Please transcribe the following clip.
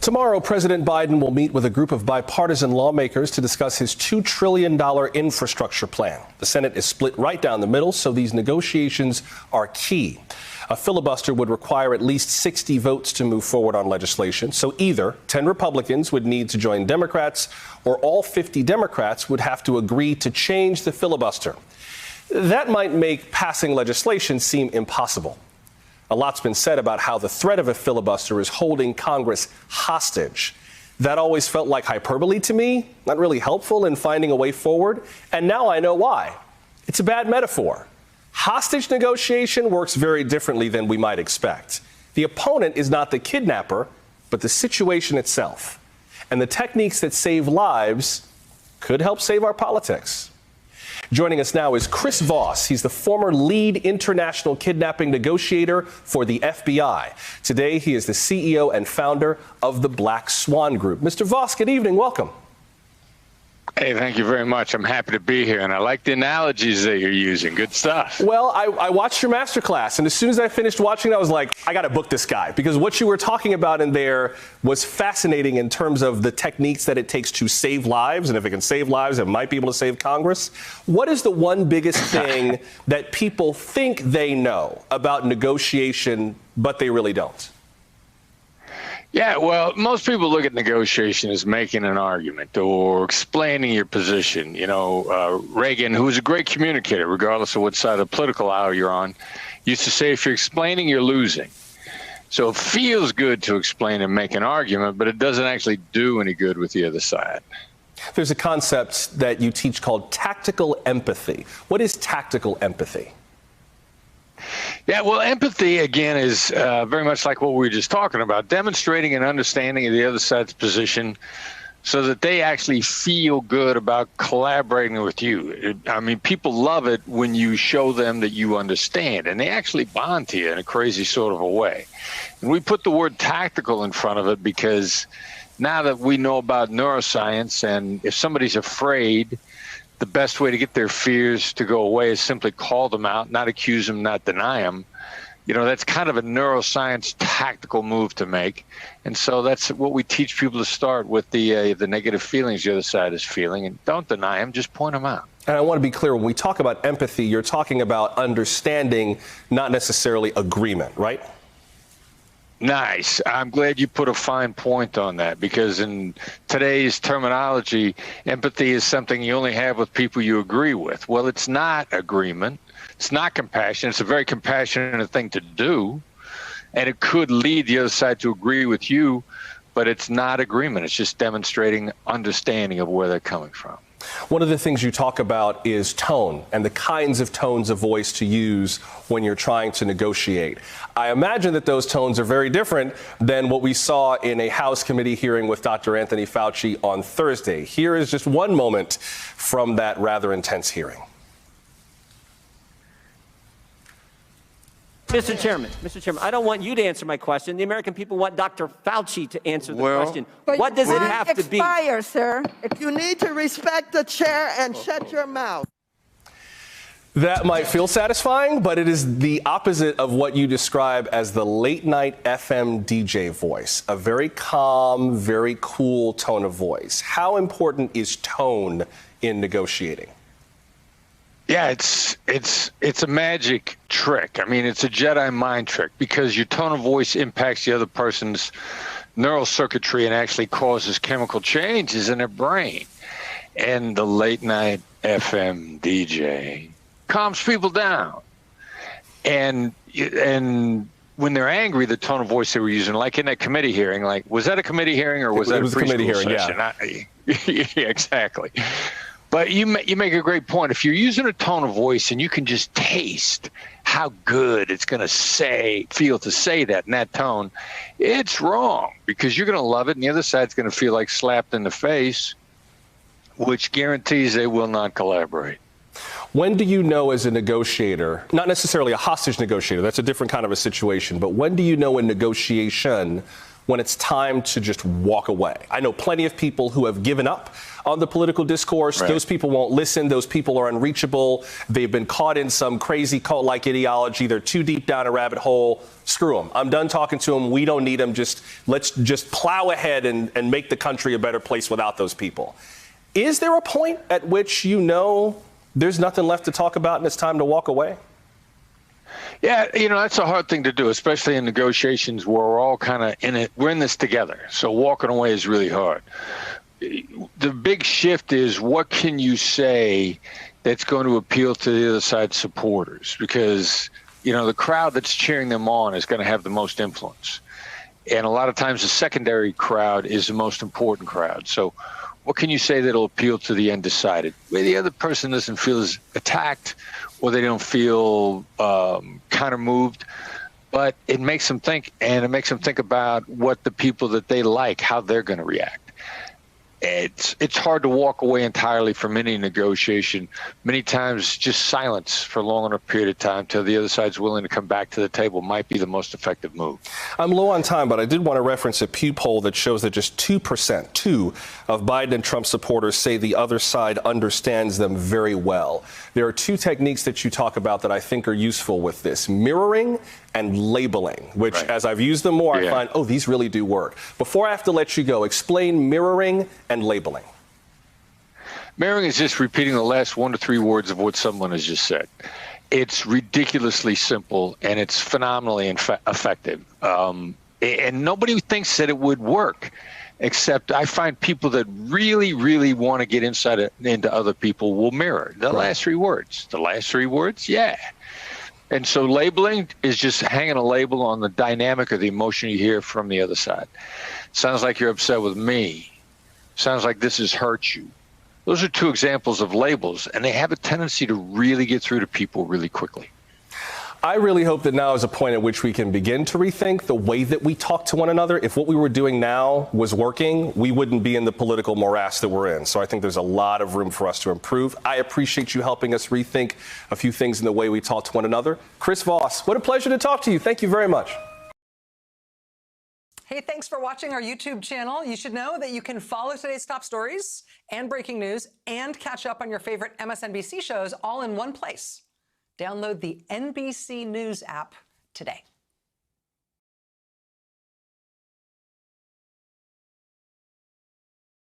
Tomorrow, President Biden will meet with a group of bipartisan lawmakers to discuss his $2 trillion infrastructure plan. The Senate is split right down the middle, so these negotiations are key. A filibuster would require at least 60 votes to move forward on legislation. So either 10 Republicans would need to join Democrats, or all 50 Democrats would have to agree to change the filibuster. That might make passing legislation seem impossible. A lot's been said about how the threat of a filibuster is holding Congress hostage. That always felt like hyperbole to me, not really helpful in finding a way forward. And now I know why. It's a bad metaphor. Hostage negotiation works very differently than we might expect. The opponent is not the kidnapper, but the situation itself. And the techniques that save lives could help save our politics. Joining us now is Chris Voss. He's the former lead international kidnapping negotiator for the FBI. Today, he is the CEO and founder of the Black Swan Group. Mr. Voss, good evening. Welcome. Hey, thank you very much. I'm happy to be here, and I like the analogies that you're using. Good stuff. Well, I watched your masterclass, and as soon as I finished watching it, I was like, I got to book this guy, because what you were talking about in there was fascinating in terms of the techniques that it takes to save lives, and if it can save lives, it might be able to save Congress. What is the one biggest thing that people think they know about negotiation, but they really don't? Yeah, well, most people look at negotiation as making an argument or explaining your position. You know, Reagan, who was a great communicator, regardless of what side of the political aisle you're on, used to say, if you're explaining, you're losing. So it feels good to explain and make an argument, but it doesn't actually do any good with the other side. There's a concept that you teach called tactical empathy. What is tactical empathy? Yeah, well, empathy, again, is very much like what we were just talking about, demonstrating an understanding of the other side's position so that they actually feel good about collaborating with you. I mean, people love it when you show them that you understand, and they actually bond to you in a crazy sort of a way. And we put the word tactical in front of it because now that we know about neuroscience, and if somebody's afraid, the best way to get their fears to go away is simply call them out, not accuse them, not deny them. You know, that's kind of a neuroscience tactical move to make. And so that's what we teach people to start with, the negative feelings the other side is feeling. And don't deny them, just point them out. And I want to be clear, when we talk about empathy, you're talking about understanding, not necessarily agreement, right? Nice. I'm glad you put a fine point on that, because in today's terminology, empathy is something you only have with people you agree with. Well, it's not agreement. It's not compassion. It's a very compassionate thing to do, and it could lead the other side to agree with you, but it's not agreement. It's just demonstrating understanding of where they're coming from. One of the things you talk about is tone and the kinds of tones of voice to use when you're trying to negotiate. I imagine that those tones are very different than what we saw in a House committee hearing with Dr. Anthony Fauci on Thursday. Here is just one moment from that rather intense hearing. Mr. Chairman, I don't want you to answer my question. The American people want Dr. Fauci to answer the question. What does it have to be? Sir. If you need to respect the chair and shut your mouth. That might feel satisfying, but it is the opposite of what you describe as the late night FM DJ voice, a very calm, very cool tone of voice. How important is tone in negotiating? Yeah, it's a magic trick. I mean, it's a Jedi mind trick, because your tone of voice impacts the other person's neural circuitry and actually causes chemical changes in their brain. And the late night FM DJ calms people down. And when they're angry, the tone of voice they were using, like in that committee hearing, like, was that a committee hearing or was that a committee hearing? Yeah, exactly. But you make a great point. If you're using a tone of voice and you can just taste how good it's going to feel to say that in that tone, it's wrong, because you're going to love it and the other side's going to feel like slapped in the face, which guarantees they will not collaborate. When do you know as a negotiator, not necessarily a hostage negotiator, that's a different kind of a situation, but when do you know in negotiation when it's time to just walk away? I know plenty of people who have given up on the political discourse. Right. Those people won't listen. Those people are unreachable. They've been caught in some crazy cult-like ideology. They're too deep down a rabbit hole. Screw them. I'm done talking to them. We don't need them. Let's just plow ahead and make the country a better place without those people. Is there a point at which you know there's nothing left to talk about and it's time to walk away? Yeah, that's a hard thing to do, especially in negotiations where we're all kind of in it. We're in this together. So walking away is really hard. The big shift is, what can you say that's going to appeal to the other side's supporters? Because, the crowd that's cheering them on is going to have the most influence. And a lot of times the secondary crowd is the most important crowd. So what can you say that'll appeal to the undecided, where the other person doesn't feel as attacked or they don't feel kind of moved, but it makes them think, and it makes them think about what the people that they like, how they're going to react. It's hard to walk away entirely from any negotiation. Many times just silence for a long enough period of time till the other side's willing to come back to the table might be the most effective move. I'm low on time, but I did want to reference a Pew poll that shows that just 2% of Biden and Trump supporters say the other side understands them very well. There are two techniques that you talk about that I think are useful with this: mirroring and labeling, which, right, as I've used them more, I find, these really do work. Before I have to let you go, explain mirroring and labeling. Mirroring is just repeating the last 1 to 3 words of what someone has just said. It's ridiculously simple, and it's phenomenally effective. And nobody thinks that it would work, except I find people that really, really want to get into other people will mirror the last 3 words. The last 3 words, yeah. And so labeling is just hanging a label on the dynamic or the emotion you hear from the other side. Sounds like you're upset with me. Sounds like this has hurt you. Those are 2 examples of labels, and they have a tendency to really get through to people really quickly. I really hope that now is a point at which we can begin to rethink the way that we talk to one another. If what we were doing now was working, we wouldn't be in the political morass that we're in. So I think there's a lot of room for us to improve. I appreciate you helping us rethink a few things in the way we talk to one another. Chris Voss, what a pleasure to talk to you. Thank you very much. Hey, thanks for watching our YouTube channel. You should know that you can follow today's top stories and breaking news and catch up on your favorite MSNBC shows all in one place. Download the NBC News app today.